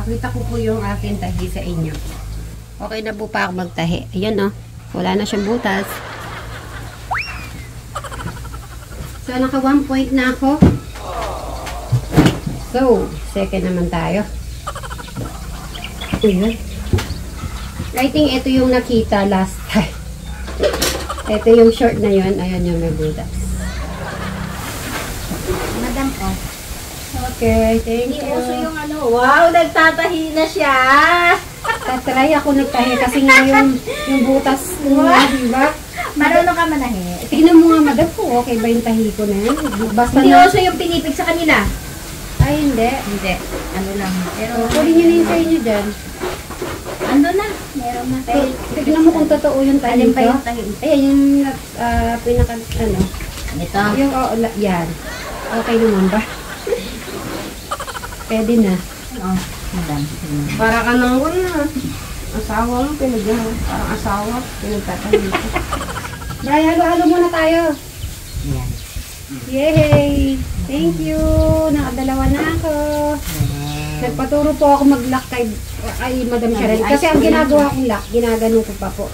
Nakita ko po yung aking tahi sa inyo. Okay na po pa ako magtahi. Ayan o. Wala na siyang butas. So, naka 1 point na ako. So, second naman tayo. Ayan. I think ito yung nakita last time. Ito yung short na yun. Ayan yung may butas. Madam, oh. Okay, thank you. Uso yung ano. Wow, nagtatahi na siya. Tatry ako nagtahi kasi nga yung butas mo, diba? Marunong ka manahi. Tingnan mo nga, madam, kung okay ba yung tahi ko na yun. Basta Hindi na... uso yung pinipig sa kanila. Ay, hindi. Hindi. Ano lang. Pero, Kunin nyo na yung tahi nyo dyan. ando na. Meron na. Tignan mo kung totoo yung tahi Alin ko. pa yung tahi? Ayan, yung pinaka, ano. Ito. Yung, yan. Okay naman ba? Pwede na. Oh, madam. Para ka nang wala. Asawa mo, pinagyan mo. Parang asawa, pinagtatahi ko. Bray, halo-halo muna tayo. Yan. Yay! Thank you! Nakadalawa na ako. Nagpaturo po ako mag-lock kay Madam Sharon. Kasi ang ginagawa kong lock, ginagano ko pa po.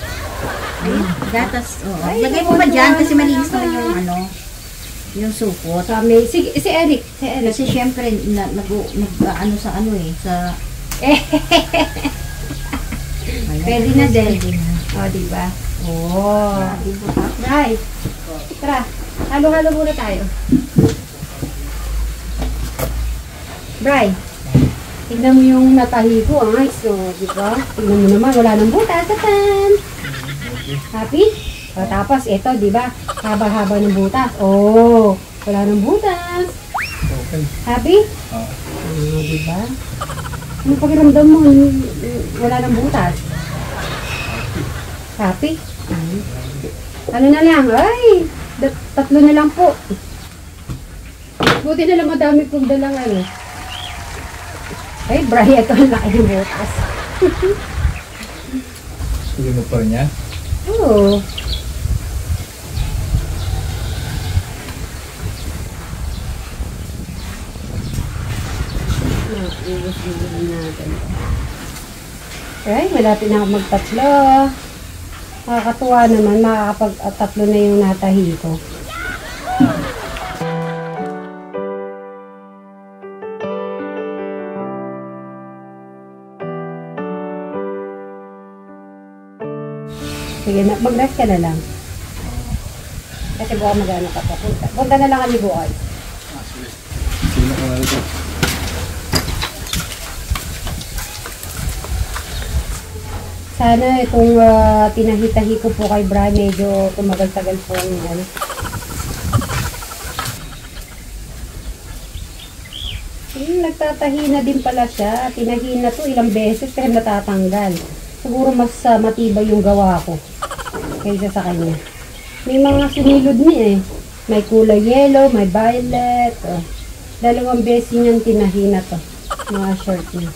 Gatas, oo. Ay, Lagay mo pa dyan kasi malinis naman yung ano, yung supot. So, may, si Eric. Si Eric. Kasi syempre, ano sa ano eh, sa... Pwede na din. O, diba? Oo. Right. Tara. Halo-halo muna tayo. Bray, tignan mo yung natahi ko, ah. So, diba? Tignan mo naman, wala nang butas. Tatan! Happy? O, tapos, ito, diba? Haba-haba ng butas. Oh, wala nang butas. Okay. Happy? Oo. Diba? Ano pakiramdam mo? Wala nang butas. Happy? Ano na lang? Ay! Tatlo na lang po. Buti na lang madami kong dalang ano. Ay, Bray, ito ang laki ng butas. Hindi mo pa rin yan? Oo. Ubus-ubus natin. Ay, malapit na ako magtatlo. Nakakatuwa naman, makakapag-tatlo na yung natahi ko. Sige, mag-rest ka na lang. Kasi baka mag-ano ka pa. Punta na lang kami buhay. Sino ko na ito? Sana itong tinahi-tahi ko po kay Bra, medyo tumagal-tagal po yung ano. Nagtatahi na din pala siya. Tinahi na to ilang beses pero natatanggal. Siguro mas matibay yung gawa ko kaysa sa kanya. May mga sinilod niya eh. May kulay yellow, may violet. Oh. 2 beses niyang tinahi na to. Mga short niya.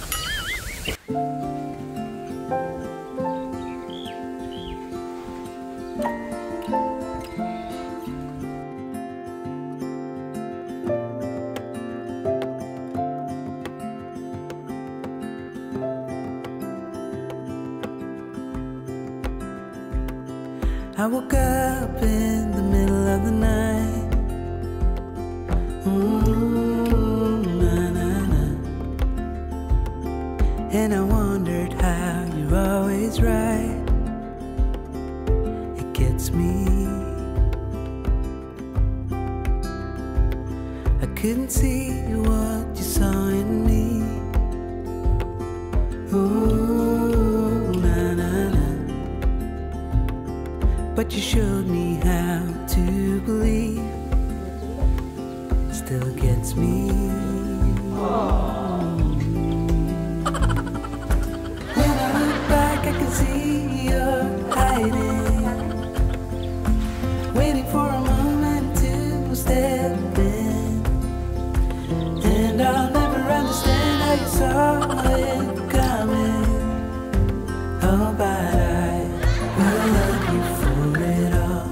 I woke up in the middle of the night. Na, na, na. And I wondered how you're always right. It gets me. I couldn't see what you saw in me. Ooh, na, na, na. But you showed me how to believe. Still gets me. When I look back, I can see you're hiding, waiting for a moment to step in. And I'll never understand how you saw it coming. Oh, but I will love you for it all.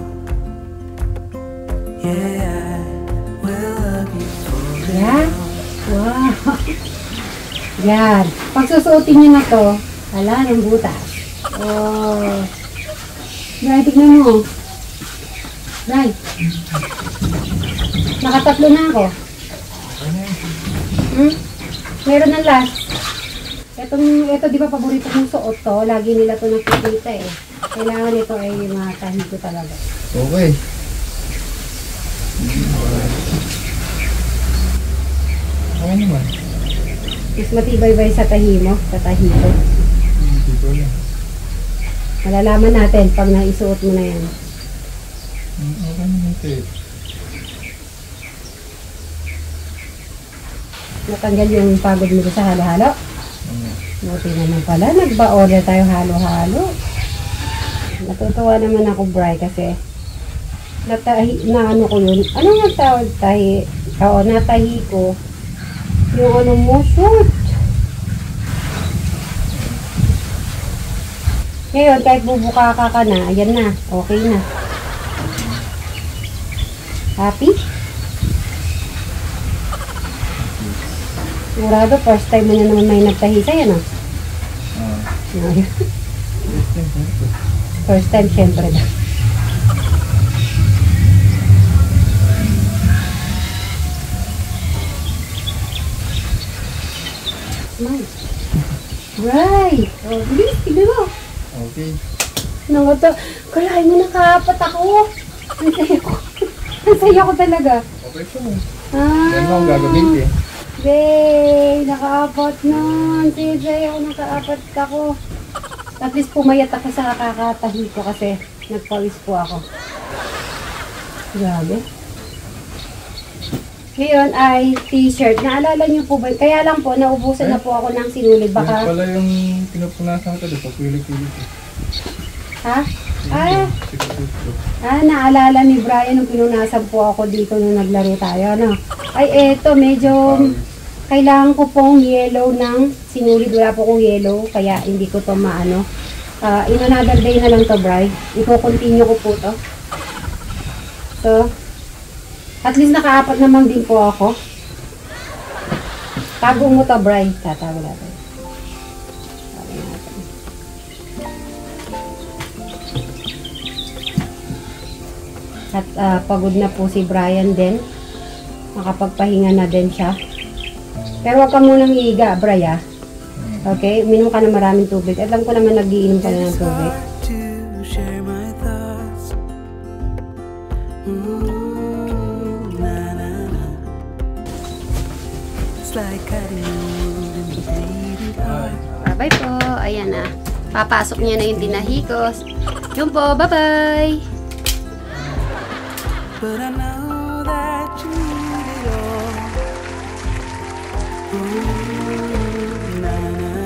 Yeah, I will love you for it Yeah? all. Wow! Yan. Pag susuotin nyo na to, wala ng butas. Oh. Bray, tignan mo. Bray. Nakatatlo na ako. Meron ng last. Ito di ba paborito kong suot to? Lagi nila to nakikita eh. Kailangan ito ay matahi ko talaga. Okay. Okay naman. Mas matibay ba yung sa tahi mo? Sa tahi ko? Hindi ko lang. Malalaman natin pag naisuot mo na yan. Okay naman ito eh. Natanggal yung pagod mo sa halo-halo. Buti naman pala, nagba-order tayo halo-halo. Natutuwa naman ako, Bri, kasi ano ko yun. Ano nga tawag tahi? Oo, natahi ko. Yung ano mo, shoot. Ngayon, kahit bubuka ka na, ayan na, okay na. Happy? Sigurado, first time mo na naman may nagtahi sa'yo, no? First time, syempre na. Smile. Right! Oh, bilis, tignan mo. Okay. Nangata, kalahin mo nakaapat ako. Ang saya ko. Ang saya ko talaga. Okay po. Ah. Yan mo ang gagamitin. Bay, nakaapat na. Ang saya ko, nakaapat ako. At least pumayat ako sa kakatahi ko kasi nagpawis po ako. Grabe. Ngayon ay t-shirt. Naalala niyo po ba? Kaya lang po, naubusan na po ako ng sinulid. Yan Baka, pala yung pinupunasan ko dito. Pili-pili ko. ha? Naalala ni Brian nung pinunasan po ako dito nung naglaro tayo, no? Ay, eto, medyo kailangan ko pong yellow ng sinulid. Wala po kong yellow, kaya hindi ko to maano. In another day na lang to, Brian. Iko-continue ko po to. So, at least nakaapat naman din po ako. Tago mo to, Brian. Tatago natin. Tago natin. At pagod na po si Brian din. Makapagpahinga na din siya. Pero wag ka munang higa, Brian. Okay? Uminom ka na maraming tubig. Alam ko naman nagiinom ka na ng tubig. To share my thoughts. It's like cutting wood in the bleeding heart. Bye-bye po. Ayan na. Papasok niya na yung tinahikos. Yun po. Bye-bye. But I know that you need it all. Ooh, na na